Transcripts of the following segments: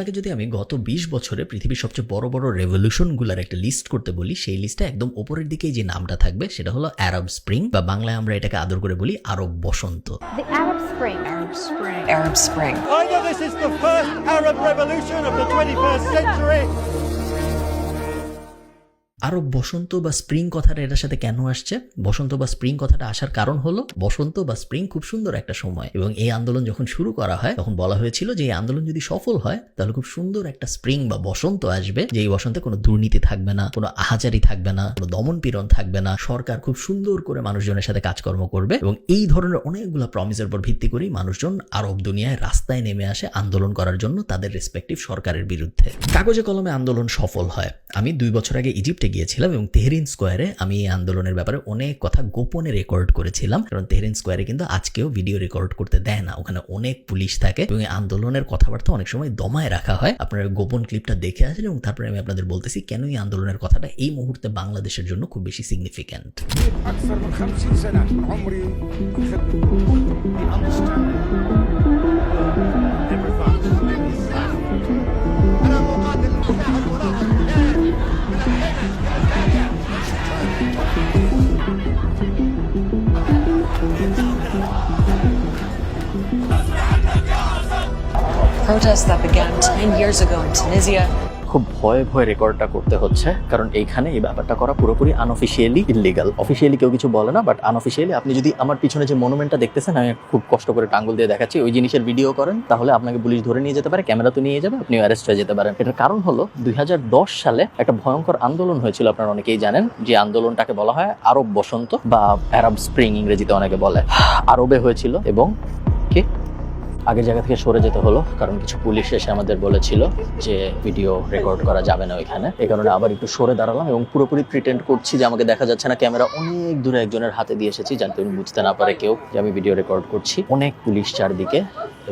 আপনাকে যদি আমি গত 20 বছরে পৃথিবীর সবচেয়ে বড় বড় রেভলিউশনগুলোর একটা লিস্ট করতে বলি, সেই লিস্টে একদম উপরের দিকেই যে নামটা থাকবে সেটা হলো আরব স্প্রিং, বা বাংলায় আমরা এটাকে আদর করে বলি আরব বসন্ত। The Arab Spring. Arab Spring. Arab Spring. Either this is the first Arab revolution of the 21st century. আরব বসন্ত বা স্প্রিং কথাটা এটার সাথে কেন আসছে? বসন্ত বা স্প্রিং কথাটা আসার কারণ হলো বসন্ত বা স্প্রিং খুব সুন্দর একটা সময়, এবং এই আন্দোলন যখন শুরু করা হয় তখন বলা হয়েছিল যে এই আন্দোলন যদি সফল হয় তাহলে খুব সুন্দর একটা স্প্রিং বা বসন্ত আসবে, যে এই বসন্তে কোনো দুর্নীতি থাকবে না, কোনো আহাজারি থাকবে না, কোনো দমন পীড়ন থাকবে না, সরকার খুব সুন্দর করে মানুষজনের সাথে কাজকর্ম করবে। এবং এই ধরনের অনেকগুলো প্রমিসের উপর ভিত্তি করেই মানুষজন আরব দুনিয়ায় রাস্তায় নেমে আসে আন্দোলন করার জন্য তাদের রেসপেক্টিভ সরকারের বিরুদ্ধে। কাগজে কলমে আন্দোলন সফল হয়। আমি 2 বছর আগে ইজিপ্টে গিয়েছিলাম এবং তেহরিন স্কোয়ারে আমি এই আন্দোলনের ব্যাপারে অনেক কথা গোপনে রেকর্ড করেছিলাম, কারণ তেহরিন স্কোয়ারে কিন্তু আজকেও ভিডিও রেকর্ড করতে দেয় না, ওখানে অনেক পুলিশ থাকে এবং এই আন্দোলনের কথাবার্তা অনেক সময় দমায় রাখা হয়। আপনারা গোপন ক্লিপটা দেখে আসেন এবং তারপরে আমি আপনাদের বলতেছি কেন এই আন্দোলনের কথাটা এই মুহূর্তে বাংলাদেশের জন্য খুব বেশি significant. Protests that began 10 years ago in Tunisia. খুব ভয়ে ভয়ে রেকর্ডটা করতে হচ্ছে, কারণ এইখানে এই ব্যাপারটা করা পুরোপুরি আনঅফিসিয়ালি ইল্লিগাল। অফিসিয়ালি কেউ কিছু বলে না, বাট আনঅফিসিয়ালি আপনি যদি আমার পিছনে যে মনুমেন্টটা দেখতেছেন, আমি খুব কষ্ট করে টাঙ্গুল দিয়ে দেখাচ্ছি, ওই জিনিসের ভিডিও করেন তাহলে আপনাকে পুলিশ ধরে নিয়ে যেতে পারে, ক্যামেরা তো নিয়ে যাবে, আপনি অ্যারেস্ট হয়ে যেতে পারেন। এটার কারণ হলো 2010 সালে একটা ভয়ঙ্কর আন্দোলন হয়েছিল, আপনারা অনেকেই জানেন, যে আন্দোলনটাকে বলা হয় আরব বসন্ত বা আরব স্প্রিং ইংরেজিতে অনেকে বলে। আরবে হয়েছিল এবং কি আগের জায়গা থেকে সরে যেতে হলো, কারণ কিছু পুলিশ এসে আমাদের বলেছিল যে ভিডিও রেকর্ড করা যাবে না ওইখানে। এই কারণে আবার একটু সরে দাঁড়ালাম এবং পুরোপুরি প্রিটেন্ড করছি যে আমাকে দেখা যাচ্ছে না, ক্যামেরা অনেক দূরে একজনের হাতে দিয়ে এসেছি যাতে উনি বুঝতে না পারে কেউ যে আমি ভিডিও রেকর্ড করছি। অনেক পুলিশ চারদিকে,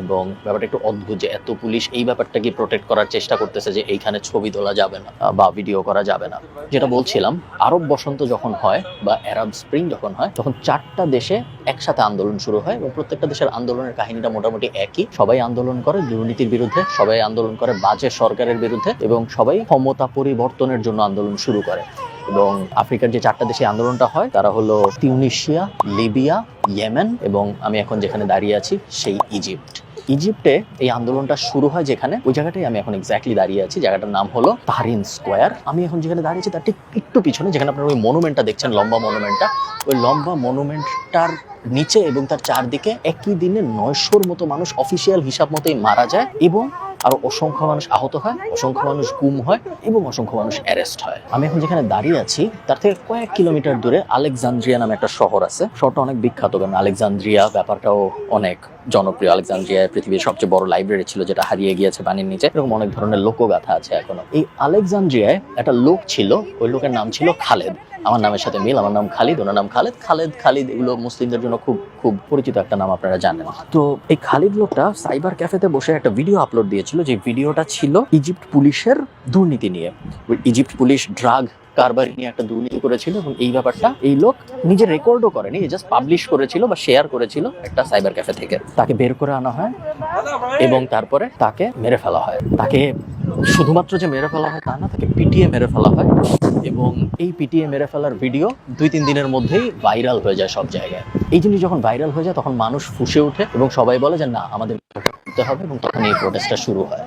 এবং ব্যাপারটা একটু অদ্ভুত যে এত পুলিশ এই ব্যাপারটাকে প্রোটেক্ট করার চেষ্টা করতেছে যে এইখানে ছবি তোলা যাবে না বা ভিডিও করা যাবে না। যেটা বলছিলাম, আরব বসন্ত যখন হয় বা আরব স্প্রিং যখন হয়, তখন 4টা দেশে একসাথে আন্দোলন শুরু হয় এবং প্রত্যেকটা দেশের আন্দোলনের কাহিনীটা মোটামুটি একই। সবাই আন্দোলন করে দুর্নীতির বিরুদ্ধে, সবাই আন্দোলন করে বাজে সরকারের বিরুদ্ধে, এবং সবাই ক্ষমতা পরিবর্তনের জন্য আন্দোলন শুরু করে। এবং আফ্রিকার যে 4টা দেশে আন্দোলনটা হয় তারা হলো তিউনিশিয়া, লিবিয়া, ইয়েমেন এবং আমি এখন যেখানে দাঁড়িয়ে আছি সেই ইজিপ্ট। ইজিপ্টে এই আন্দোলনটা শুরু হয় যেখানে, ওই জায়গাটাই আমি এখন এক্স্যাক্টলি দাঁড়িয়ে আছি, জায়গাটার নাম হলো তাহরিন স্কোয়ার। আমি এখন যেখানে দাঁড়িয়েছি তার ঠিক একটু পিছনে, যেখানে আপনারা ওই মনুমেন্টটা দেখছেন, লম্বা মনুমেন্টটা, ওই লম্বা মনুমেন্টটার নিচে এবং তার চারদিকে একই দিনে 900-র মতো মানুষ অফিসিয়াল হিসাব মতোই মারা যায়, এবং আরো অসংখ্য মানুষ আহত হয়, অসংখ্য মানুষ গুম হয় এবং অসংখ্য মানুষ অ্যারেস্ট হয়। আমি এখন যেখানে দাঁড়িয়ে আছি তার থেকে কয়েক কিলোমিটার দূরে আলেকজান্দ্রিয়া নামে একটা শহর আছে। শহরটা অনেক বিখ্যাত, কারণ আলেকজান্দ্রিয়া ব্যাপারটাও অনেক জনপ্রিয়। আলেকজান্দ্রিয়ায় পৃথিবীর সবচেয়ে বড় লাইব্রেরি ছিল, যেটা হারিয়ে গিয়েছে পানির নিচে। এরকম অনেক ধরনের লোকগাথা আছে এখনো। এই আলেকজান্দ্রিয়ায় একটা লোক ছিল, ওই লোকের নাম ছিল খালেদ। আমার নামের সাথে মিল, আমার নাম খালিদ, ওনার নাম খালেদ। খালিদ এগুলো মুসলিমদের জন্য খুব খুব পরিচিত একটা নাম, আপনারা জানেন। তো এই খালিদ লোকটা সাইবার ক্যাফেতে বসে একটা ভিডিও আপলোড দিয়েছিল, যে ভিডিওটা ছিল ইজিপ্ট পুলিশের দুর্নীতি নিয়ে। ইজিপ্ট পুলিশ ড্রাগ কারবারি নিয়ে একটা দুর্নীতি করেছিল, এবং এই ব্যাপারটা এই লোক নিজে রেকর্ডও করেনি, জাস্ট পাবলিশ করেছিল বা শেয়ার করেছিল একটা সাইবার ক্যাফে থেকে। তাকে বের করে আনা হয় এবং তারপরে তাকে মেরে ফেলা হয়। তাকে শুধুমাত্র যে মেরে ফেলা হয় তা না, তাকে পিটিয়ে মেরে ফেলা হয়, এবং এই পিটিয়ে মেরে ফেলার ভিডিও 2-3 দিনের মধ্যেই ভাইরাল হয়ে যায় সব জায়গায়। এই জিনিস যখন ভাইরাল হয়ে যায় তখন মানুষ ফুঁসে ওঠে এবং সবাই বলে যে না, আমাদের করতে হবে, এবং তখন এই প্রোটেস্টটা শুরু হয়।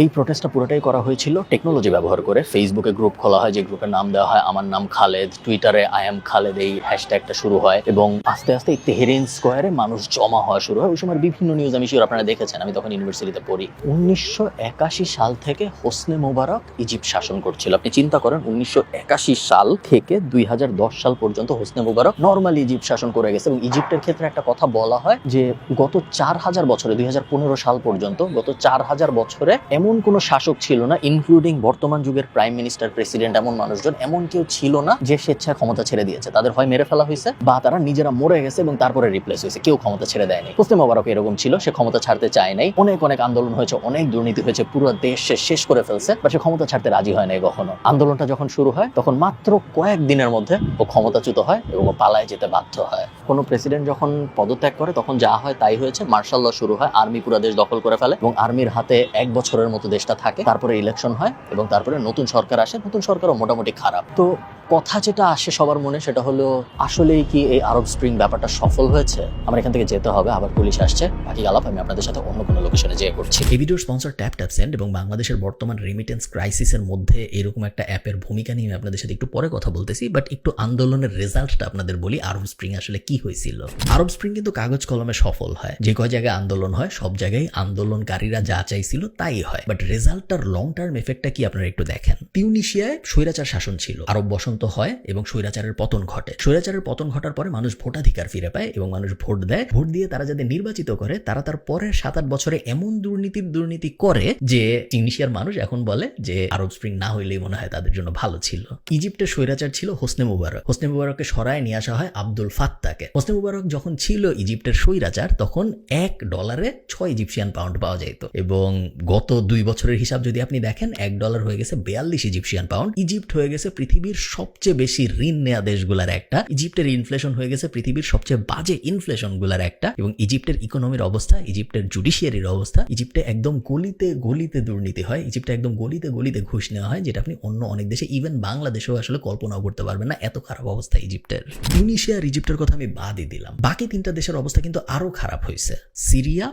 এই প্রোটেস্টটা পুরোটাই করা হয়েছিল টেকনোলজি ব্যবহার করে। ফেসবুকে গ্রুপ খোলা হয়, যে গ্রুপের নাম দেওয়া হয় আমার নাম খালেদ। টুইটারে আই এম খালেদ এই হ্যাশট্যাগটা শুরু হয়, এবং আস্তে আস্তে এই তেহরিন স্কোয়ারে মানুষ জমা হওয়া শুরু হয়। ওই সময় বিভিন্ন নিউজ আমি শিওর আপনারা দেখেছেন, আমি তখন ইউনিভার্সিটিতে পড়ি। 1981 সাল থেকে হোসনে মোবারক ইজিপ্ট শাসন করছিল। আপনি চিন্তা করেন, 1981 সাল থেকে 2010 সাল পর্যন্ত হোসনে মোবারক নর্মালি ইজিপ্ট শাসন করে গেছে। এবং ইজিপ্টের ক্ষেত্রে একটা কথা বলা হয় যে গত 4000 বছরে, 2015 সাল পর্যন্ত, গত 4000 বছরে এমন কোনো শাসক ছিল না, ইনক্লুডিং বর্তমান যুগের প্রাইম মিনিস্টার, প্রেসিডেন্ট, এমন মানুষজন, এমন কেউ ছিল না যে স্বেচ্ছায় ক্ষমতা ছেড়ে দিয়েছে। তাদের হয় মেরে ফেলা হয়েছে বা তারা নিজেরা মরে গেছে এবং তারপরে রিপ্লেস হয়েছে, কেউ ক্ষমতা ছেড়ে দেয়নি। হোসনে মোবারক এরকম ছিল, সে ক্ষমতা ছাড়তে চায় নাই। অনেক আন্দোলন হয়েছে, অনেক দুর্নীতি হয়েছে, পুরো দেশ শেষ করে ফেলছে, বাট সে ক্ষমতা ছাড়তে রাজি হয় নাই কখনো। আন্দোলনটা যখন শুরু হয় তখন মাত্র কয়েক দিনের মধ্যে ও ক্ষমতাচ্যুত হয় এবং ও পালায় যেতে বাধ্য হয়। কোনো প্রেসিডেন্ট যখন পদত্যাগ করে তখন যা হয় তাই হয়েছে। মার্শাল ল শুরু হয়, আর্মি পুরো দেশ দখল করে ফেলে এবং আর্মির হাতে 1 বছরের মতো দেশটা থাকে, তারপরে ইলেকশন হয় এবং তারপরে নতুন সরকার আসে, নতুন সরকারও মোটামুটি খারাপ। তো কথা যেটা আসে সবার মনে সেটা হলো আসলেই কি এই আরব স্প্রিং ব্যাপারটা সফল হয়েছে? আমার এখান থেকে যেতে হবে, আবার পুলিশ আসছে, বাকি আলাপ আমি আপনাদের সাথে অন্য কোনো লোকেশনে যেয়ে করছি। এই ভিডিওর স্পন্সর ট্যাপসেন্ড এবং বাংলাদেশের বর্তমান রেমিটেন্স ক্রাইসিসের মধ্যে এরকম একটা অ্যাপের ভূমিকা নিয়ে আমি আপনাদের সাথে একটু পরে কথা বলতেছি, বাট একটু আন্দোলনের রেজাল্টটা আপনাদের বলি। আরব স্প্রিং আসলে কি হয়েছিল? আরব স্প্রিং কিন্তু কাগজ কলমে সফল হয়, যে কয় জায়গায় আন্দোলন হয় সব জায়গায় আন্দোলনকারীরা যা চাইছিল তাই হয়, বাট রেজাল্টটার লং টার্ম এফেক্টটা কি আপনারা একটু দেখেন। তিউনিসিয়ায় স্বৈরাচার শাসন ছিল, আরব বসন্ত হয় এবং স্বৈরাচারের পতন ঘটে। স্বৈরাচারের পতন ঘটার পরে মানুষ ভোটাধিকার ফিরে পায় এবং মানুষ ভোট দেয়। ভোট দিয়ে তারা যাদের নির্বাচিত করে তারা তার পরের 7-8 বছরে এমন দুর্নীতি করে যে তিউনিসিয়ার মানুষ এখন বলে যে আরব স্প্রিং না হইলেই মনে হয় তাদের জন্য ভালো ছিল। ইজিপ্টের স্বৈরাচার ছিল হোসনে মুবারক। হোসনে মুবারককে সরায় নিয়ে আসা হয় আব্দুল ফাত্তাকে। হোসনে মুবারক যখন ছিল ইজিপ্টের স্বৈরাচার তখন $1 6 ইজিপশিয়ান পাউন্ড পাওয়া যেত এবং গত 2 বছরের হিসাব যদি আপনি দেখেন $1 হয়ে গেছে 42 ইজিপশিয়ান পাউন্ড। ইজিপ্ট হয়ে গেছে পৃথিবীর সবচেয়ে বেশি ঋণ নেয়া দেশগুলোর একটা। ইজিপ্টের ইনফ্লেশন হয়ে গেছে পৃথিবীর সবচেয়ে বাজে ইনফ্লেশন গুলার একটা। এবং ইজিপ্টের ইকোনমির অবস্থা, ইজিপ্টের জুডিশিয়ারির অবস্থা, ইজিপ্টে একদম গলিতে গলিতে দুর্নীতি হয়, ইজিপ্টে একদম গলিতে গলিতে ঘুষ নেওয়া হয়, যেটা আপনি অন্য অনেক দেশে ইভেন বাংলাদেশেও আসলে কল্পনাও করতে পারবেন না, এত খারাপ অবস্থা ইজিপ্টের। তিউনিসিয়া আর ইজিপ্টের কথা আমি বাদই দিলাম, বাকি 3টা দেশের অবস্থা কিন্তু আরো খারাপ হয়েছে। সিরিয়া,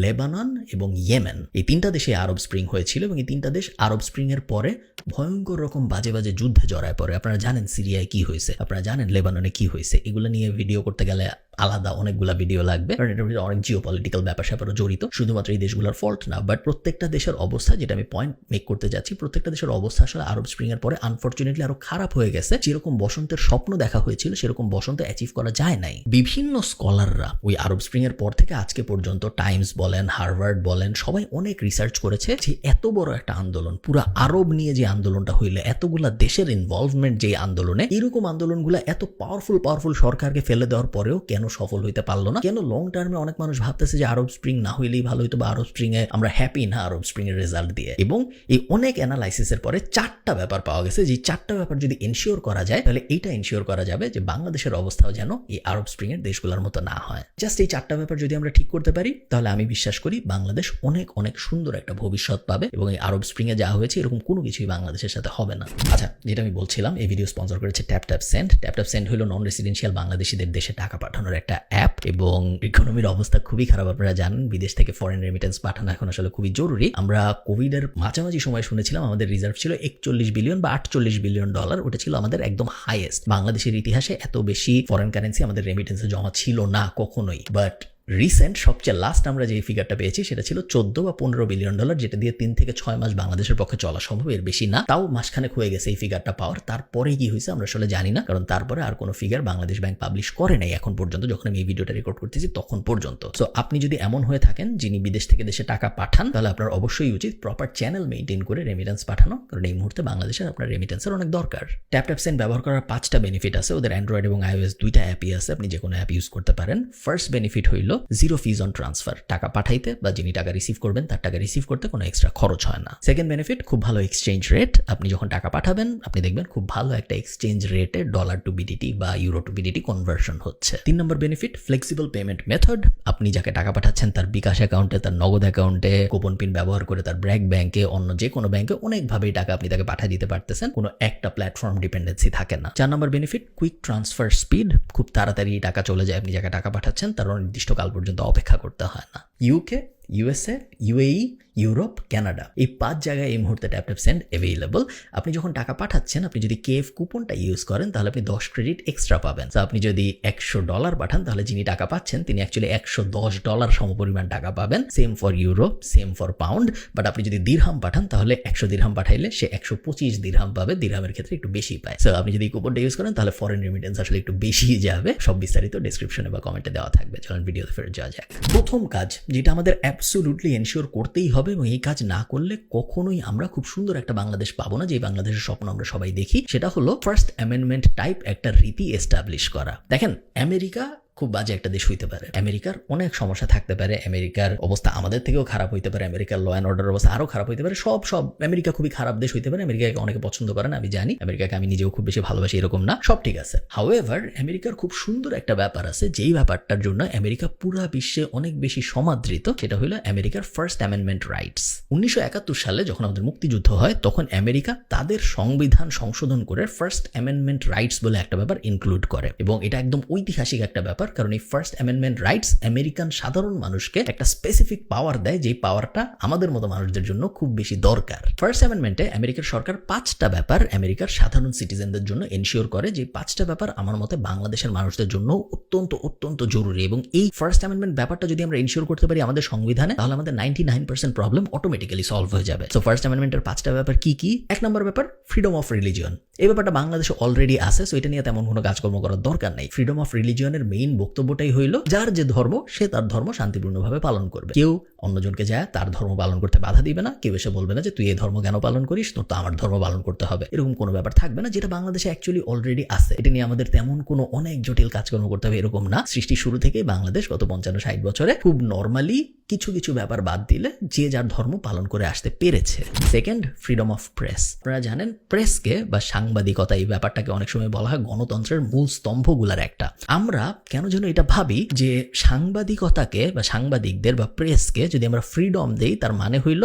লেবানন এবং ইয়েমেন, এই 3টা দেশে আরব স্প্রিং হয়েছিল এবং এই 3টা দেশ আরব স্প্রিং এর পরে ভয়ঙ্কর রকম বাজে বাজে যুদ্ধে জড়ায় পড়ে। আপনারা জানেন সিরিয়ায় কি হয়েছে, আপনারা জানেন লেবাননে কি হয়েছে। এগুলো নিয়ে ভিডিও করতে গেলে আলাদা অনেকগুলা ভিডিও লাগবে, কারণ এটার ভিতরে অনেক জিওপলিটিক্যাল ব্যাপার স্যাপারও জড়িত। শুধুমাত্র এই দেশগুলোর ফল্ট না, বাট প্রত্যেকটা দেশের অবস্থা, যেটা আমি পয়েন্ট মেক করতে যাচ্ছি, প্রত্যেকটা দেশের অবস্থা আসলে আরব স্প্রিং এর পরে আনফরচুনেটলি আরো খারাপ হয়ে গেছে। যেরকম বসন্তের স্বপ্ন দেখা হয়েছিল সেরকম বসন্ত অ্যাচিভ করা যায় নাই। বিভিন্ন স্কলাররা ওই আরব স্প্রিং এর পর থেকে আজকে পর্যন্ত, টাইমস বলেন, হার্ভার্ড বলেন, সবাই অনেক রিসার্চ করেছে যে এত বড় একটা আন্দোলন, পুরো আরব নিয়ে যে আন্দোলনটা হইলো, এতগুলা দেশের ইনভলভমেন্ট যে আন্দোলনে, এরকম আন্দোলনগুলো এত পাওয়ারফুল সরকারকে ফেলে দেওয়ার পরেও কেন সফল হইতে পারলো না? কেন লং টার্মে অনেক মানুষ ভাবতেছে যে আরব স্প্রিং না হইলেই ভালো হইতো, বা আরব স্প্রিং এ আমরা হ্যাপি না আরব স্প্রিং এর রেজাল্ট দিয়ে। এবং এই অনেক অ্যানালাইসিসের পরে 4টা ব্যাপার পাওয়া গেছে, যে 4টা ব্যাপার যদি এনশিওর করা যায় তাহলে এইটা এনশিওর করা যাবে যে বাংলাদেশের অবস্থাও যেন এই আরব স্প্রিং এর দেশগুলোর মতো না হয়। জাস্ট এই 4টা ব্যাপার যদি আমরা ঠিক করতে পারি তাহলে আমি বিশ্বাস করি বাংলাদেশ অনেক অনেক সুন্দর একটা ভবিষ্যৎ পাবে এবং এই আরব স্প্রিং এ যা হয়েছে এরকম কোনো কিছুই বাংলাদেশের সাথে হবে না। আচ্ছা, যেটা আমি বলছিলাম, এই ভিডিও স্পন্সর করেছে ট্যাপসেন্ড। ট্যাপসেন্ড হলো নন রেসিডেন্সিয়াল বাংলাদেশিদের দেশে টাকা পাঠানোর একটা অ্যাপ এবং ইকোনমির অবস্থা খুবই খারাপ। আপনারা জানেন বিদেশ থেকে ফরেন রেমিটেন্স পাঠানো এখন আসলে খুবই জরুরি। আমরা কোভিডের মাঝামাঝি সময় শুনেছিলাম আমাদের রিজার্ভ ছিল $41 বিলিয়ন বা $48 বিলিয়ন। ওটা ছিল আমাদের একদম হাইয়েস্ট। বাংলাদেশের ইতিহাসে এত বেশি ফরেন কারেন্সি আমাদের রেমিটেন্সে জমা ছিল না কখনোই। বাট রিসেন্ট সবচেয়ে লাস্ট আমরা যে ফিগারটা পেয়েছি সেটা ছিল $14 বা $15 বিলিয়ন, যেটা দিয়ে 3 থেকে 6 মাস বাংলাদেশের পক্ষে চলা সম্ভব, এর বেশি না। তাও মাসখানেক হয়ে গেছে এই ফিগারটা পাওয়ার। তারপরে কি হয়েছে আমরা আসলে জানি না, কারণ তারপরে আর কোনো ফিগার বাংলাদেশ ব্যাংক পাবলিশ করে নাই এখন পর্যন্ত, যখন আমি এই ভিডিওটা রেকর্ড করতেছি তখন পর্যন্ত। সো আপনি যদি এমন হয়ে থাকেন যিনি বিদেশ থেকে দেশে টাকা পাঠান, তাহলে আপনার অবশ্যই উচিত প্রপার চ্যানেল মেইনটেইন করে রেমিটেন্স পাঠানো, কারণ এই মুহূর্তে বাংলাদেশের আপনার রেমিটেন্সের অনেক দরকার। ট্যাপসেন্ড ব্যবহার করার 5টা বেনিফিট আছে। ওদের অ্যান্ড্রয়েড এবং iOS 2টা অ্যাপই আছে, আপনি যে কোনো অ্যাপ ইউজ করতে পারেন। ফার্স্ট বেনিফিট হইল জিরো ফিজ অন ট্রান্সফার। টাকা পাঠাইতে বা যিনি টাকা রিসিভ করবেন তার টাকা রিসিভ করতে কোনো এক্সট্রা খরচ হয় না। সেকেন্ড বেনিফিট, খুব ভালো এক্সচেঞ্জ রেট। আপনি যখন টাকা পাঠাবেন আপনি দেখবেন খুব ভালো একটা এক্সচেঞ্জ রেটে ডলার টু বিডিটি বা ইউরো টু বিডিটি কনভার্সন হচ্ছে। 3 নম্বর বেনিফিট, ফ্লেক্সিবল পেমেন্ট মেথড। আপনি যাকে টাকা পাঠাচ্ছেন তার বিকাশ অ্যাকাউন্টে, তার নগদ অ্যাকাউন্টে, কুপন পিন ব্যবহার করে, তার ব্র্যাক ব্যাংকে, অন্য যে কোনো ব্যাংকে অনেকভাবেই টাকা আপনি তাকে পাঠিয়ে দিতে পারতেছেন, কোনো একটা প্ল্যাটফর্ম ডিপেন্ডেন্সি থাকে না। 4 নম্বর বেনিফিট, কুইক ট্রান্সফার স্পিড। খুব তাড়াতাড়ি টাকা চলে যায়, আপনি যাকে টাকা পাঠাচ্ছেন তার নির্দিষ্ট কাল পর্যন্ত অপেক্ষা করতে হয় না। UK, USA, UAE, Europe, Canada, এই 5 জায়গায় এই মুহূর্তে ট্যাপসেন্ড অ্যাভেলেবল। আপনি যখন টাকা পাঠাচ্ছেন, আপনি যদি KF কুপনটা ইউজ করেন তাহলে আপনি 10 ক্রেডিট এক্সট্রা পাবেন। তো আপনি যদি $100 পাঠান তাহলে যিনি টাকা পাচ্ছেন তিনি অ্যাকচুয়ালি $110 সমপরিমাণ টাকা পাবেন। Same for euro, same for pound. But আপনি যদি দিরহাম পাঠান তাহলে 100 দিরহাম পাঠাইলে সে 125 দিরহাম পাবে। দিরহামের ক্ষেত্রে একটু বেশি পায়। সো আপনি যদি কুপনটা ইউজ করেন তাহলে ফরেন রেমিটেন্স আসলে একটু বেশি যাবে। সব বিস্তারিত ডেসক্রিপশনে বা কমেন্টে দেওয়া থাকবে। চলুন ভিডিওতে ফেরত যাওয়া যাক। প্রথম কাজ যেটা আমাদের অ্যাবসোলুটলি এনশিওর করতেই হবে, এবং এই কাজ না করলে কখনোই আমরা খুব সুন্দর একটা বাংলাদেশ পাবো না, যে বাংলাদেশের স্বপ্ন আমরা সবাই দেখি, সেটা হলো ফার্স্ট অ্যামেন্ডমেন্ট টাইপ একটা রীতি এস্টাবলিশ করা। দেখেন, আমেরিকা খুব বাজে একটা দেশ হইতে পারে, আমেরিকার অনেক সমস্যা থাকতে পারে, আমেরিকার অবস্থা আমাদের থেকেও খারাপ হইতে পারে, আমেরিকার ল অ্যান্ড অর্ডার অবস্থা আরো খারাপ হইতে পারে, সব আমেরিকা খুবই খারাপ দেশ হইতে পারে, আমেরিকাকে অনেকে পছন্দ করে না আমি জানি, আমেরিকাকে আমি নিজেও খুব বেশি ভালোবাসি এরকম না, সব ঠিক আছে। হাউএভার আমেরিকার খুব সুন্দর একটা ব্যাপার আছে যেই ব্যাপারটার জন্য আমেরিকা পুরা বিশ্বে অনেক বেশি সমাদৃত, সেটা হলো আমেরিকার ফার্স্ট অ্যামেন্ডমেন্ট রাইটস। 1971 সালে যখন আমাদের মুক্তিযুদ্ধ হয় তখন আমেরিকা তাদের সংবিধান সংশোধন করে ফার্স্ট অ্যামেন্ডমেন্ট রাইটস বলে একটা ব্যাপার ইনক্লুড করে, এবং এটা একদম ঐতিহাসিক একটা ব্যাপার, কারণ এই ফার্স্ট অ্যামেন্ডমেন্ট রাইটস আমেরিকান সাধারণ মানুষকে একটা স্পেসিফিক পাওয়ার দেয়, যে পাওয়ারটা আমাদের মতো মানুষদের জন্য খুব বেশি দরকার। ফার্স্ট অ্যামেন্ডমেন্টে আমেরিকার সরকার 5টা ব্যাপার আমেরিকার সাধারণ সিটিজেনদের জন্য এনশিওর করে, যে 5টা ব্যাপার আমার মতে বাংলাদেশের মানুষদের জন্য অত্যন্ত অত্যন্ত জরুরি, এবং এই ফার্স্ট অ্যামেন্ডমেন্ট ব্যাপারটা যদি আমরা এনশিওর করতে পারি আমাদের সংবিধানে, তাহলে আমাদের 99% প্রবলেম অটোমেটিক্যালি সলভ হয়ে যাবে। সো ফার্স্ট অ্যামেন্ডমেন্টের 5টা ব্যাপার কি কি? 1 নম্বর ব্যাপার ফ্রিডম অফ রিলিজিয়ন। এই ব্যাপারটা বাংলাদেশে অলরেডি আছে, সো এটা নিয়ে তেমন কোনো কাজকর্ম করার দরকার নেই। ফ্রিডম অফ রিলিজিয়নের মেইন বক্তব্যটাই হইল যার যে ধর্ম সে তার ধর্ম শান্তিপূর্ণভাবে পালন করবে, কেউ অন্যজনকে যায় তার ধর্ম পালন করতে বাধা দিবে না, কেউ এসে বলবে না যে তুই এই ধর্ম কেন পালন করিস, তোর তো আমার ধর্ম পালন করতে হবে, এরকম কোনো ব্যাপার থাকবে না, যেটা বাংলাদেশে অ্যাকচুয়ালি অলরেডি আছে। এটা নিয়ে আমাদের তেমন কোনো অনেক জটিল কাজকর্ম করতে হবে এরকম না। সৃষ্টির শুরু থেকেই বাংলাদেশ গত 55-60 বছরে খুব নর্মালি কিছু কিছু ব্যাপার বাদ দিলে যে যার ধর্ম পালন করে আসতে পেরেছে। Second, freedom of press. আপনারা জানেন প্রেসকে বা সাংবাদিকতা এই ব্যাপারটাকে অনেক সময় বলা হয় গণতন্ত্রের মূল স্তম্ভগুলার একটা। আমরা কেন যেন এটা ভাবি যে সাংবাদিকতাকে বা সাংবাদিকদের বা প্রেসকে যদি আমরা ফ্রিডম দেই তার মানে হইল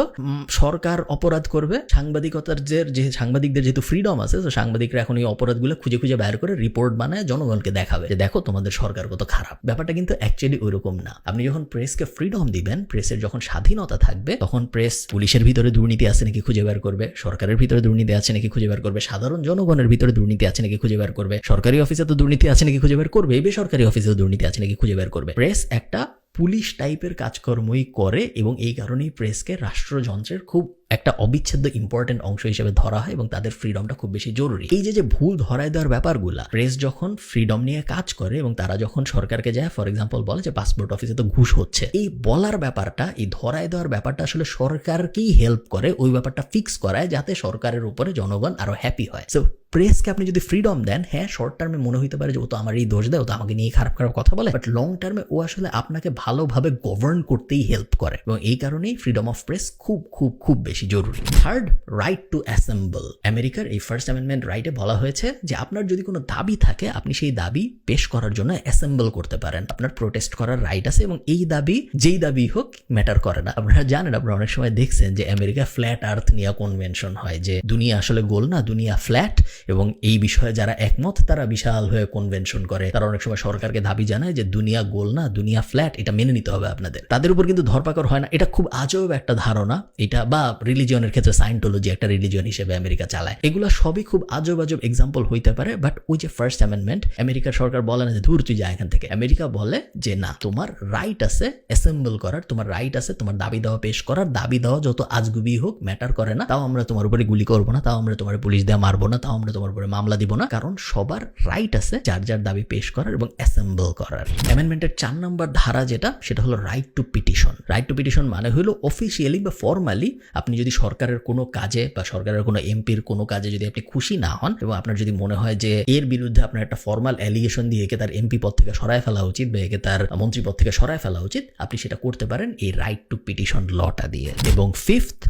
সরকার অপরাধ করবে, সাংবাদিকদের যেহেতু ফ্রিডম আছে তো সাংবাদিকরা এখন এই অপরাধগুলো খুঁজে খুঁজে বের করে রিপোর্ট বানায় জনগণকে দেখাবে যে দেখো তোমাদের সরকার কত খারাপ। ব্যাপারটা কিন্তু অ্যাকচুয়ালি ওইরকম না। আপনি যখন প্রেসকে ফ্রিডম দিবেন, প্রেসের যখন স্বাধীনতা থাকবে, তখন প্রেস পুলিশের ভিতরে দুর্নীতি আছে নাকি খুঁজে বের করবে, সরকারের ভিতরে দুর্নীতি আছে নাকি খুঁজে বের করবে, সাধারণ জনগণের ভিতরে দুর্নীতি আছে নাকি খুঁজে বের করবে, সরকারি অফিসে তো দুর্নীতি আছে নাকি খুঁজে বের করবে, বেসরকারি অফিসেও দুর্নীতি আছে নাকি খুঁজে বের করবে। প্রেস একটা পুলিশ টাইপের কাজকর্মই করে, এবং এই কারণেই প্রেসকে রাষ্ট্রযন্ত্রের খুব একটা অবিচ্ছেদ্য ইম্পর্টেন্ট অংশ হিসেবে ধরা হয়, এবং তাদের ফ্রিডমটা খুব বেশি জরুরি। এই যে ভুল ধরায় দেওয়ার ব্যাপারগুলা, প্রেস যখন ফ্রিডম নিয়ে কাজ করে এবং তারা যখন সরকারকে যায় ফর এক্সাম্পল বলে যে পাসপোর্ট অফিসে তো ঘুষ হচ্ছে, এই বলার ব্যাপারটা, এই ধরায় দেওয়ার ব্যাপারটা আসলে সরকারকেই হেল্প করে ওই ব্যাপারটা ফিক্স করায়, যাতে সরকারের উপরে জনগণ আরো হ্যাপি হয়। সো প্রেসকে আপনি যদি ফ্রিডম দেন, হ্যাঁ শর্ট টার্মে মনে হইতে পারে যে ও তো আমার এই দোষ দেয়, ও তো আমাকে নিয়ে খারাপ খারাপ কথা বলে, বাট লং টার্মে ও আসলে আপনাকে ভালোভাবে গভর্ন করতেই হেল্প করে, এবং এই কারণেই ফ্রিডম অফ প্রেস খুব খুব খুব বেশি জরুরি। Third, right two assemble. আমেরিকার এই ফার্স্ট অ্যামেন্ডমেন্ট রাইটে বলা হয়েছে যে আপনার যদি কোনো দাবি থাকে আপনি সেই দাবি পেশ করার জন্য অ্যাসেম্বল করতে পারেন, আপনার প্রোটেস্ট করার রাইট আছে, এবং এই দাবি যেই দাবি হোক ম্যাটার করে না। আপনারা জানেন, আপনারা অনেক সময় দেখছেন যে আমেরিকা ফ্ল্যাট আর্থ নিয়ে কনভেনশন হয়, যে দুনিয়া আসলে গোল না, দুনিয়া ফ্ল্যাট, এবং এই বিষয়ে যারা একমত তারা বিশাল হয়ে কনভেনশন করে, তারা অনেক সময় সরকারকে দাবি জানায় যে দুনিয়া গোল না, দুনিয়া ফ্ল্যাট, এটা মেনে নিতে হবে আপনাদের। তাদের উপর কিন্তু ধরপাকড় হয় না। এটা খুব আজব একটা ধারণা এটা, বা রিলিজিয়নের ক্ষেত্রে সায়েন্টোলজি একটা রিলিজিয়ন হিসেবে আমেরিকা চালায়, এগুলো সবই খুব আজব আজব এক্সাম্পল হইতে পারে, বাট ওই যে ফার্স্ট অ্যামেন্ডমেন্ট, আমেরিকার সরকার বলে না যে দূর তুই যা এখান থেকে। আমেরিকা বলে যে না, তোমার রাইট আছে অ্যাসেম্বল করার, তোমার রাইট আছে তোমার দাবি দেওয়া পেশ করার, দাবি দেওয়া যত আজগুবি হোক ম্যাটার করে না, তাও আমরা তোমার উপরে গুলি করবো না, তাও আমরা তোমার পুলিশ দিয়ে মারবো না, তাও আমরা তোমার উপরে মামলা দিব না, কারণ সবার রাইট আছে যার যার দাবি পেশ করার এবং অ্যাসেম্বল করার। অ্যামেন্ডমেন্টের 4 নম্বর ধারা যেটা, সেটা হলো right two petition. Right two petition মানে হলো অফিসিয়ালি বা ফর্মালি আপনি যদি সরকারের কোনো কাজে বা সরকারের কোনো এমপির কোনো কাজে যদি আপনি খুশি না হন, এবং আপনার যদি মনে হয় যে এর বিরুদ্ধে আপনার একটা ফর্মাল অ্যালিগেশন দিয়ে একে তার এমপি পদ থেকে সরায় ফেলা উচিত বা একে তার মন্ত্রী পদ থেকে সরায় ফেলা উচিত, আপনি সেটা করতে পারেন এই রাইট টু পিটিশন লটা দিয়ে। এবং fifth,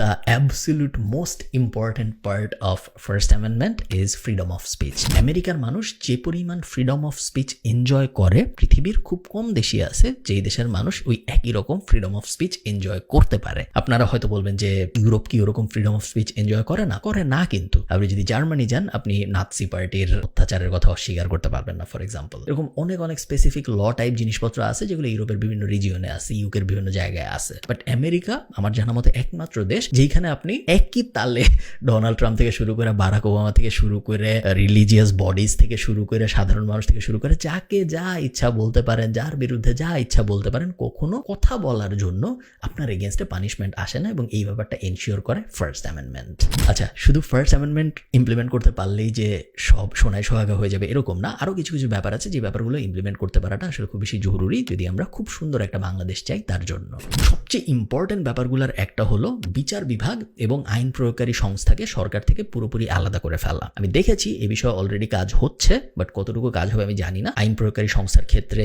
the absolute most important part of First Amendment is freedom of speech. আমেরিকার মানুষ যে পরিমাণ ফ্রিডম অফ স্পিচ এনজয় করে, পৃথিবীর খুব কম দেশই আছে যেই দেশের মানুষ ওই একই রকম ফ্রিডম অফ স্পিচ এনজয় করতে পারে। আপনারা হয়তো বলবেন যে ইউরোপ কি ওরকম ফ্রিডম অফ স্পিচ এনজয় করে না? করে না, কিন্তু আপনি যদি জার্মানি যান আপনি নাৎসি পার্টির অত্যাচারের কথা অস্বীকার করতে পারবেন না ফর এক্সাম্পল। এরকম অনেক অনেক স্পেসিফিক ল টাইপ জিনিসপত্র আছে যেগুলো ইউরোপের বিভিন্ন রিজিয়নে আছে, ইউকের বিভিন্ন জায়গায় আছে, বাট আমেরিকা আমার জানা মতে একমাত্র দেশ যেখানে আপনি একই তালে ডোনাল্ড ট্রাম্প থেকে শুরু করে বারাক ওবামা থেকে শুরু করে রিলিজিয়াস বডিজ থেকে শুরু করে সাধারণ মানুষ থেকে শুরু করে যাকে যা ইচ্ছা বলতে পারেন, যার বিরুদ্ধে যা ইচ্ছা বলতে পারেন, কখনো কথা বলার জন্য আপনার এগেনস্টে পানিশমেন্ট আসে না, এবং এই ব্যাপারটা এনশিওর করে ফার্স্ট অ্যামেন্ডমেন্ট। আচ্ছা, শুধু ফার্স্ট অ্যামেন্ডমেন্ট ইমপ্লিমেন্ট করতে পারলেই যে সব সোনায় সোহাগা হয়ে যাবে এরকম না, আরো কিছু কিছু ব্যাপার আছে যে ব্যাপারগুলো ইমপ্লিমেন্ট করতে পারাটা আসলে খুব বেশি জরুরি যদি আমরা খুব সুন্দর একটা বাংলাদেশ চাই তার জন্য। সবচেয়ে ইম্পর্টেন্ট ব্যাপারগুলোর একটা হলো বিচার বিভাগ এবং আইন প্রয়োগকারী সংস্থাকে সরকার থেকে পুরোপুরি আলাদা করে ফেলা। আমি দেখেছি এই বিষয়ে অলরেডি কাজ হচ্ছে, বাট কতটুকু কাজ হবে আমি জানি না। আইন প্রয়োগকারী সংস্থার ক্ষেত্রে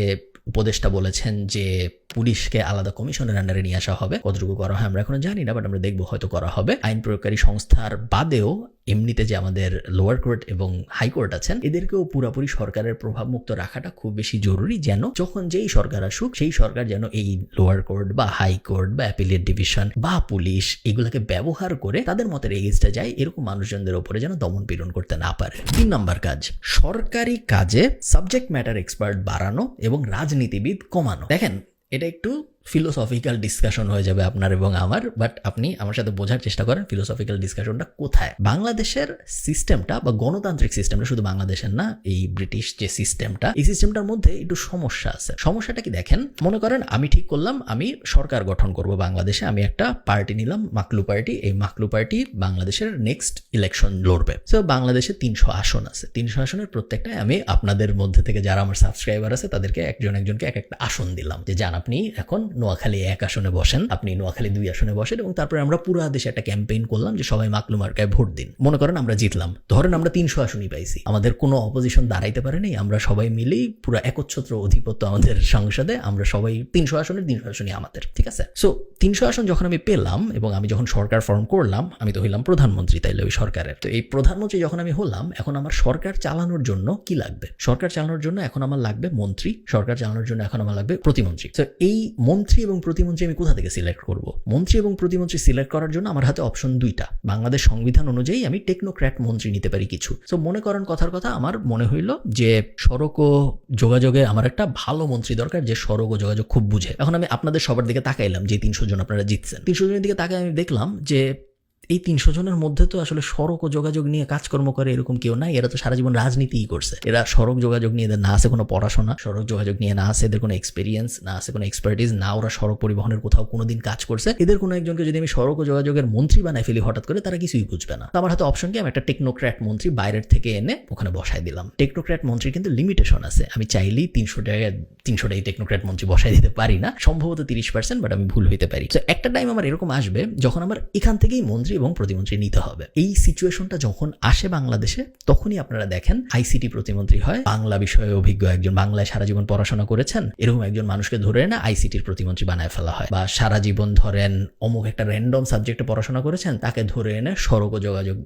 উপদেষ্টা বলেছেন যে পুলিশকে আলাদা কমিশনের আন্ডারে নিয়ে আসা হবে, কতটুকু করা হয় আমরা এখনো জানি না, বাট আমরা দেখবো হয়তো করা হবে। আইন প্রয়োগকারী সংস্থার বাদেও এমনিতে যে আমাদের লোয়ার কোর্ট এবং হাইকোর্ট আছেন, এদেরকেও পুরোপুরি সরকারের প্রভাব মুক্ত রাখাটা খুব বেশি জরুরি, যেন যখন যেই সরকার আসুক সেই সরকার যেন এই লোয়ার কোর্ট বা হাইকোর্ট বা অ্যাপিলেট ডিভিশন বা পুলিশ এগুলোকে ব্যবহার করে তাদের মতের এগেইনস্টে যায়, এরকম মানুষজনদের উপরে যেন দমন পীড়ন করতে না পারে। 3 নম্বর কাজ, সরকারি কাজে সাবজেক্ট ম্যাটার এক্সপার্ট বাড়ানো এবং রাজনীতিবিদ কমানো। দেখেন, এটা একটু ফিলোসফিক্যাল ডিসকাশন হয়ে যাবে আপনার এবং আমার, বাট আপনি আমার সাথে বোঝার চেষ্টা করেন ফিলোসফিক্যাল ডিসকাশনটা কোথায়। বাংলাদেশের সিস্টেমটা বা গণতান্ত্রিক সিস্টেমটা, শুধু বাংলাদেশের না, এই ব্রিটিশ যে সিস্টেমটা, এই সিস্টেমটার মধ্যে একটু সমস্যা আছে। সমস্যাটা কি দেখেন, মনে করেন আমি ঠিক করলাম আমি সরকার গঠন করব বাংলাদেশে, আমি একটা পার্টি নিলাম, মাকলু পার্টি। এই মাকলু পার্টি বাংলাদেশের নেক্সট ইলেকশন লড়বে। সো বাংলাদেশে 300 আসন আছে, 300 আসনের প্রত্যেকটায় আমি আপনাদের মধ্যে থেকে যারা আমার সাবস্ক্রাইবার আছে তাদেরকে একজনকে এক একটা আসন দিলাম, যে যান আপনি এখন নোয়াখালী 1 আসনে বসেন, আপনি নোয়াখালী 2 আসনে বসেন, এবং তারপরে আমরা পুরো দেশে একটা ক্যাম্পেইন করলাম যে সবাই মাকলু মার্কায় ভোট দিন। মনে করেন আমরা জিতলাম, ধরেন আমরা 300 আসনই পাইছি, আমাদের কোনো অপোজিশন দাঁড়াইতে পারেনি, আমরা সবাই মিলেই পুরো একচ্ছত্র অধিপত্য আমাদের সংসদে, আমরা সবাই 300 আসনই আমাদের, ঠিক আছে। সো 300 আসন যখন আমি পেলাম এবং আমি যখন সরকার ফর্ম করলাম, আমি তো হইলাম প্রধানমন্ত্রী তাইলে ওই সরকারের। তো এই প্রধানমন্ত্রী যখন আমি হলাম, এখন আমার সরকার চালানোর জন্য কি লাগবে? সরকার চালানোর জন্য এখন আমার লাগবে মন্ত্রী, সরকার চালানোর জন্য এখন আমার লাগবে প্রতিমন্ত্রী। তো এই মন্ত্রী এবং প্রতিমন্ত্রী আমি কোথা থেকে সিলেক্ট করব? মন্ত্রী এবং প্রতিমন্ত্রী সিলেক্ট করার জন্য আমার হাতে অপশন 2টা। বাংলাদেশ সংবিধান অনুযায়ী আমি টেকনোক্র্যাট মন্ত্রী নিতে পারি কিছু। সো মনে করেন কথার কথা, আমার মনে হইল যে সড়ক ও যোগাযোগে আমার একটা ভালো মন্ত্রী দরকার, যে সড়ক ও যোগাযোগ খুব বুঝে। এখন আমি আপনাদের সবার দিকে তাকাইলাম, যে 300 জন আপনারা জিতছেন, 300 জনের দিকে তাকাই আমি দেখলাম যে এই 300 জনের মধ্যে তো আসলে সড়ক ও যোগাযোগ নিয়ে কাজকর্ম করে এরকম কেউ নাই। এরা তো সারা জীবন রাজনীতিই করছে। এরা সড়ক যোগাযোগ নিয়ে এদের না আছে কোনো পড়াশোনা, সড়ক যোগাযোগ নিয়ে না আছে এদের কোনো এক্সপিরিয়েন্স, না আছে কোনো এক্সপার্টিস, না ওরা সড়ক পরিবহনের কোথাও কোনোদিন কাজ করছে। এদের কোনো একজনকে যদি আমি সড়ক ও যোগাযোগের মন্ত্রী বানাই ফেলি হঠাৎ করে, তারা কিছুই বুঝবে না। তো আমার হাতে অপশন কি, আমি একটা টেকনোক্র্যাট মন্ত্রী বাইরের থেকে এনে ওখানে বসাই দিলাম। টেকনোক্র্যাট মন্ত্রীর কিন্তু লিমিটেশন আছে, আমি চাইলেই 300টাই টেকনোক্র্যাট মন্ত্রী বসাই দিতে পারি না, সম্ভবত 30%, বাট আমি ভুল হইতে পারি। তো একটা টাইম আমার এরকম আসবে যখন আমার এখান থেকেই মন্ত্রী এবং প্রতিমন্ত্রী নিতে হবে। এই সিচুয়েশনটা যখন আসে বাংলাদেশে, তখনই আপনারা দেখেন আইসিটি প্রতিমন্ত্রী হয়, বাংলা বিষয়ে অভিজ্ঞ একজন, বাংলায় সারা জীবন পড়াশোনা করেছেন এরকম একজন মানুষকে ধরে না আইসিটির প্রতিমন্ত্রী বানায় ফেলা হয়। বা সারা জীবন ধরেন অমুক একটা র্যান্ডম সাবজেক্টে পড়াশোনা করেছেন, তাকে ধরে এনে সড়ক ও যোগাযোগ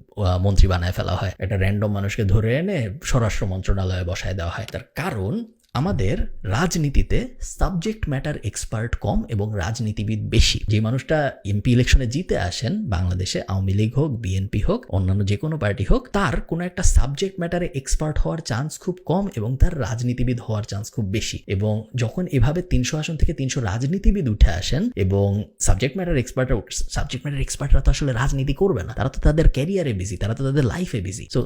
মন্ত্রী বানায় ফেলা হয়। একটা র্যান্ডম মানুষকে ধরে এনে স্বরাষ্ট্র মন্ত্রণালয়ে বসায় দেওয়া হয়। তার কারণ আমাদের রাজনীতিতে সাবজেক্ট ম্যাটার এক্সপার্ট কম এবং রাজনীতিবিদ বেশি। যে মানুষটা এমপি ইলেকশনে জিতে আসেন বাংলাদেশে, আওয়ামী লীগ হোক, বিএনপি হোক, অন্যান্য যে কোনো পার্টি হোক, তার কোনো একটা সাবজেক্ট ম্যাটারে এক্সপার্ট হওয়ার চান্স খুব কম এবং তার রাজনীতিবিদ হওয়ার চান্স খুব বেশি। এবং যখন এভাবে 300 আসন থেকে 300 রাজনীতিবিদ উঠে আসেন এবং সাবজেক্ট ম্যাটার এক্সপার্টরা তো আসলে রাজনীতি করবে না, তারা তো তাদের ক্যারিয়ারে বিজি, তারা তো তাদের লাইফে বিজি। সো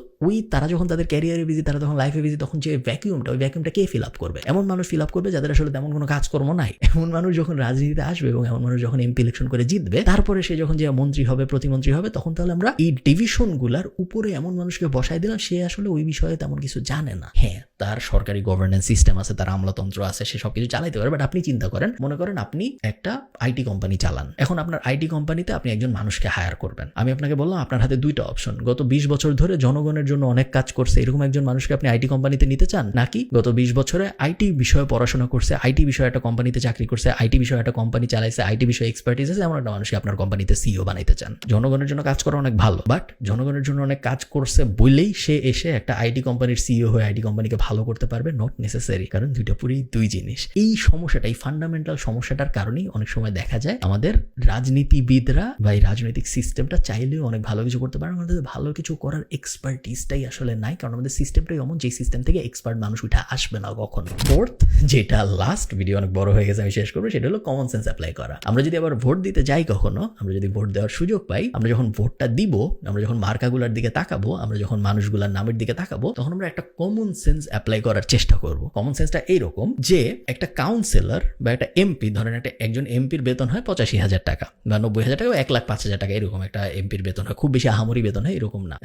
তারা যখন তাদের ক্যারিয়ারে বিজি, তারা যখন লাইফে বিজি, তখন যে ভ্যাকিউমটা, ওই ভ্যাকিউমটা কে ফিল আপ করবে? এমন মানুষ ফিল আপ করবে যাদের আসলে তেমন কোনো কাজকর্ম নাই। এমন মানুষ যখন রাজনীতিতে আসবে এবং এমন মানুষ যখন এমপি ইলেকশন করে জিতবে, তারপরে সে যখন যে মন্ত্রী হবে, প্রতিমন্ত্রী হবে, তখন তাহলে আমরা এই ডিভিশনগুলোর উপরে এমন মানুষকে বসাই দিলাম, সে আসলে ওই বিষয়ে তেমন কিছু জানে না। হ্যাঁ, তার সরকারি গভর্নেন্স সিস্টেম আছে, তার আমলাতন্ত্র আছে, সে সবকিছু চালাইতে পারে। বাট আপনি চিন্তা করেন, মনে করেন আপনি একটা আইটি কোম্পানি চালান। এখন আপনার আইটি কোম্পানিতে আপনি একজন মানুষকে হায়ার করবেন। আমি আপনাকে বললাম আপনার হাতে 2টা অপশন। গত 20 বছর ধরে জনগণের জন্য অনেক কাজ করছে এরকম একজন মানুষকে আপনি আইটি কোম্পানিতে নিতে চান, নাকি গত 20 বছরে আইটি বিষয়ে পড়াশোনা করছে, আইটি বিষয়ে একটা কোম্পানিতে চাকরি করছে, আইটি বিষয়ে একটা কোম্পানি চালাইছে, আইটি বিষয়ে এক্সপার্টিস আছে এমন একটা মানুষকে আপনার কোম্পানিতে সিইও বানাইতে চান? জনগণের জন্য কাজ করা অনেক ভালো, বাট জনগণের জন্য অনেক কাজ করছে বলেই সে এসে একটা আইটি কোম্পানির সিইও হয়ে আইটি কোম্পানিকে ভালো করতে পারবে? নট নেসেসারি, কারণ দুইটা পুরোই দুই জিনিস। এই সমস্যাটা, এই ফান্ডামেন্টাল সমস্যাটার কারণেই অনেক সময় দেখা যায় আমাদের রাজনীতিবিদরা বা এই রাজনৈতিক সিস্টেমটা চাইলেও অনেক ভালো কিছু করতে পারে, আমাদের ভালো কিছু করার এক্সপার্টিসটাই আসলে নাই, কারণ আমাদের সিস্টেমটাই এমন যে সিস্টেম থেকে এক্সপার্ট মানুষ উঠে আসবে না কখনো। ফোর্থ, যেটা লাস্ট, ভিডিও অনেক বড় হয়ে গেছে, আমি শেষ করবো, সেটা হলো কমন সেন্স অ্যাপ্লাই করা। আমরা যদি আবার ভোট দিতে যাই কখনো, আমরা যদি ভোট দেওয়ার সুযোগ পাই, আমরা যখন ভোটটা দিব, আমরা যখন মার্কাগুলার দিকে তাকাবো, আমরা যখন মানুষগুলার নামের দিকে তাকাবো, তখন আমরা একটা কমন সেন্স অ্যাপ্লাই করার চেষ্টা করব। কমন সেন্সটা এইরকম যে একটা কাউন্সিলর বা একটা এমপি, ধরেন একজন এমপির বেতন হয় 85,000 টাকা বা 90,000 টাকা, 1,05,000 টাকা, এরকম একটা এমপির বেতন হয়। খুব বেশি আহামরি বেতন হয় এরকম না।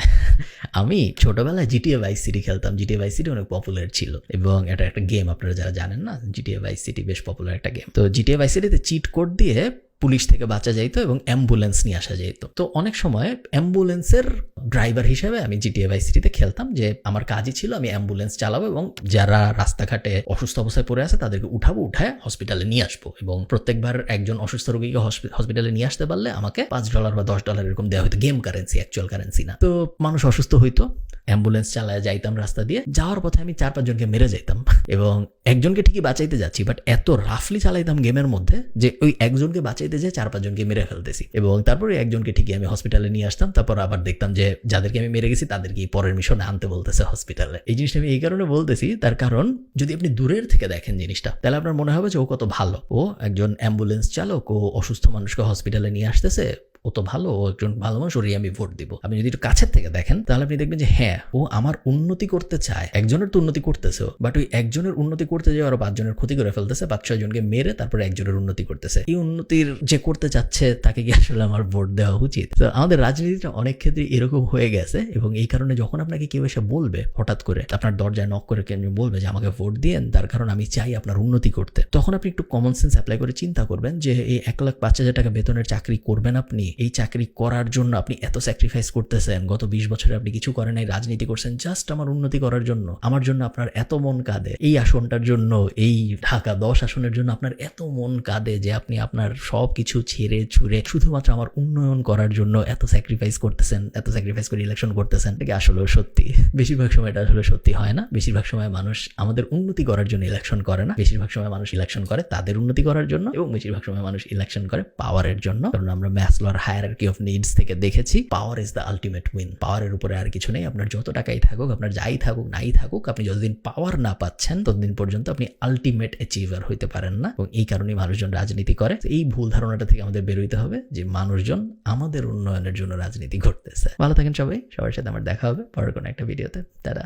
আমি ছোটবেলায় জিটিএ ভাইস সিটি খেলতাম। জিটিএ ভাইস সিটি অনেক পপুলার ছিল এবং এটা একটা গেম, আপনারা যারা জানেন না, জিটিএ ভাইস সিটি বেশ পপুলার একটা গেম। তো জিটিএ ভাইস সিটিতে চিট কোড দিয়ে পুলিশ থেকে বাঁচা যাইতো এবং অ্যাম্বুলেন্স নিয়ে আসা যাইতো। তো অনেক সময় অ্যাম্বুলেন্সের ড্রাইভার হিসেবে আমি GTA Vice Cityতে খেলতাম, যে আমার কাজই ছিল আমি অ্যাম্বুলেন্স চালাবো এবং যারা রাস্তাঘাটে অসুস্থ অবস্থায় পড়ে আছে তাদেরকে উঠাবো, উঠায় হসপিটালে নিয়ে আসবো, এবং প্রত্যেকবার একজন অসুস্থ রোগীকে হসপিটালে নিয়ে আসতে পারলে আমাকে $5 বা $10 এরকম দেওয়া হতো, গেম কারেন্সি, অ্যাকচুয়াল কারেন্সি না। তো মানুষ অসুস্থ হইতো, অ্যাম্বুলেন্স চালায় যাইতাম রাস্তা দিয়ে, যাওয়ার পথে আমি 4-5 জনকে মেরে যাইতাম এবং একজনকে ঠিকই বাঁচাইতে যাচ্ছি, বাট এত রাফলি চালাইতাম গেমের মধ্যে যে ওই একজনকে বাঁচাইতে যে 4-5 জনকে মেরে ফেলতেছি, এবং তারপরে একজনকে ঠিকই আমি হসপিটালে নিয়ে আসতাম। তারপর আবার দেখতাম যে যাদেরকে আমি মেরে গেছি তাদেরকে পরের মিশনে আনতে বলতেছে হসপিটালে। এই জিনিসটা আমি এই কারণে বলতেছি, তার কারণ যদি আপনি দূরের থেকে দেখেন জিনিসটা, তাহলে আপনার মনে হবে যে ও কত ভালো, ও একজন অ্যাম্বুলেন্স চালক, ও অসুস্থ মানুষকে হসপিটালে নিয়ে আসতেছে, ও তো ভালো, ও একজন ভালো মানুষ, ওরই আমি ভোট দিব। আপনি যদি একটু কাছের থেকে দেখেন তাহলে আপনি দেখবেন যে হ্যাঁ, ও আমার উন্নতি করতে চায়, একজনের তো উন্নতি করতেছে, বাট ওই একজনের উন্নতি করতে যাওয়ার 5 জনের ক্ষতি করে ফেলতেছে, 5-6 জনকে মেরে তারপরে একজনের উন্নতি করতেছে। এই উন্নতির যে করতে চাচ্ছে তাকে কি আসলে আমার ভোট দেওয়া উচিত? তো আমাদের রাজনীতিটা অনেক ক্ষেত্রে এরকম হয়ে গেছে, এবং এই কারণে যখন আপনাকে কেউ এসে বলবে হঠাৎ করে, আপনার দরজায় নক করে কেউ বলবে যে আমাকে ভোট দিয়েন, তার কারণ আমি চাই আপনার উন্নতি করতে, তখন আপনি একটু কমন সেন্স অ্যাপ্লাই করে চিন্তা করবেন যে এই 1,05,000 টাকা বেতনের চাকরি করবেন আপনি, এই চাকরি করার জন্য আপনি এত স্যাক্রিফাইস করতেছেন, গত 20 বছরে আপনি কিছু করেন নাই, রাজনীতি করছেন জাস্ট আমার উন্নতি করার জন্য, আমার জন্য আপনার এত মন কাঁদে, এই আসনটার জন্য, এই ঢাকা 10 আসনের জন্য আপনার এত মন কাঁদে যে আপনি আপনার সব কিছু ছেড়ে ছুড়ে শুধুমাত্র আমার উন্নয়ন করার জন্য এত স্যাক্রিফাইস করতেছেন, এত স্যাক্রিফাইস করে ইলেকশন করতেছেন। এটা কি আসলে সত্যি? বেশিরভাগ সময় এটা আসলে সত্যি হয় না। বেশিরভাগ সময় মানুষ আমাদের উন্নতি করার জন্য ইলেকশন করে না, বেশিরভাগ সময় মানুষ ইলেকশন করে তাদের উন্নতি করার জন্য, এবং বেশিরভাগ সময় মানুষ ইলেকশন করে পাওয়ারের জন্য। কারণ আমরা ম্যাসলোর হায়ারার্কি অফ নিডস থেকে দেখেছি, power is the ultimate win. পাওয়ারের উপরে আর কিছু নেই। আপনার যত টাকাই থাকুক, আপনার যাই থাকুক নাই থাকুক, আপনি যতদিন পাওয়ার না পাচ্ছেন ততদিন পর্যন্ত আপনি আলটিমেট অ্যাচিভার হইতে পারেন না, এবং এই কারণেই মানুষজন রাজনীতি করে। এই ভুল ধারণাটা থেকে আমাদের বেরোইতে হবে যে মানুষজন আমাদের উন্নয়নের জন্য রাজনীতি করতেছে। ভালো থাকেন সবাই, সবার সাথে আমার দেখা হবে পরের কোনো একটা ভিডিওতে। টাটা।